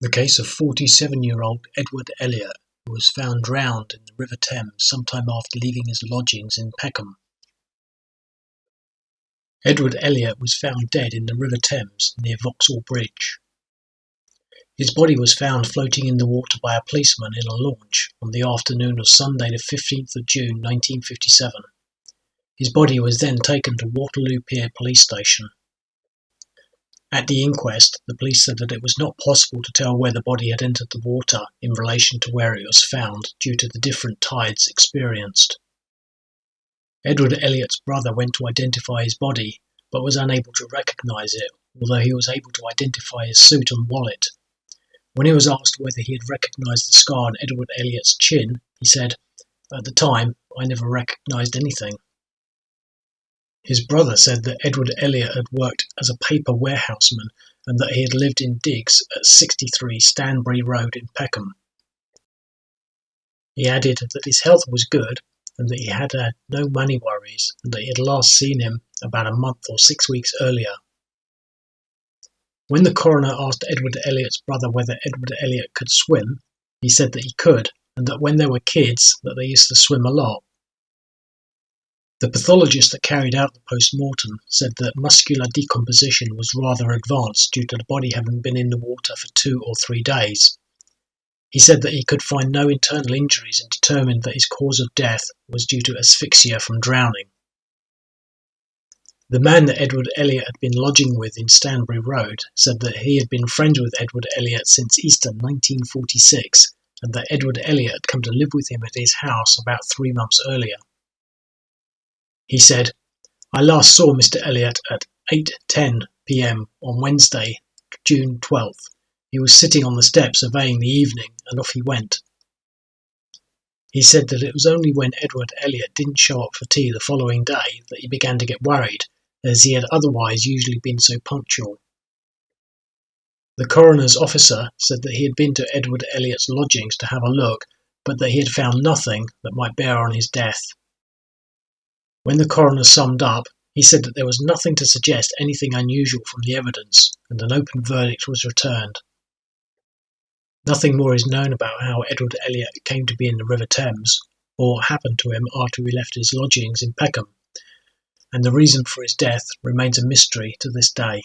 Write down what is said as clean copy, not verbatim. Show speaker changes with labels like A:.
A: The case of 47-year-old Edward Elliott, who was found drowned in the River Thames sometime after leaving his lodgings in Peckham. Edward Elliott was found dead in the River Thames near Vauxhall Bridge. His body was found floating in the water by a policeman in a launch on the afternoon of Sunday the 15th of June 1957. His body was then taken to Waterloo Pier Police Station. At the inquest, the police said that it was not possible to tell where the body had entered the water in relation to where it was found due to the different tides experienced. Edward Elliott's brother went to identify his body, but was unable to recognise it, although he was able to identify his suit and wallet. When he was asked whether he had recognised the scar on Edward Elliott's chin, he said, "At the time, I never recognised anything." His brother said that Edward Elliott had worked as a paper warehouseman and that he had lived in digs at 63 Stanbury Road in Peckham. He added that his health was good and that he had had no money worries and that he had last seen him about a month or 6 weeks earlier. When the coroner asked Edward Elliott's brother whether Edward Elliott could swim, he said that he could and that when they were kids that they used to swim a lot. The pathologist that carried out the post-mortem said that muscular decomposition was rather advanced due to the body having been in the water for 2 or 3 days. He said that he could find no internal injuries and determined that his cause of death was due to asphyxia from drowning. The man that Edward Elliott had been lodging with in Stanbury Road said that he had been friends with Edward Elliott since Easter 1946 and that Edward Elliott had come to live with him at his house about 3 months earlier. He said, "I last saw Mr. Elliott at 8:10 p.m. on Wednesday, June 12th. He was sitting on the steps surveying the evening and off he went." He said that it was only when Edward Elliott didn't show up for tea the following day that he began to get worried, as he had otherwise usually been so punctual. The coroner's officer said that he had been to Edward Elliott's lodgings to have a look, but that he had found nothing that might bear on his death. When the coroner summed up, he said that there was nothing to suggest anything unusual from the evidence, and an open verdict was returned. Nothing more is known about how Edward Elliott came to be in the River Thames, or what happened to him after he left his lodgings in Peckham, and the reason for his death remains a mystery to this day.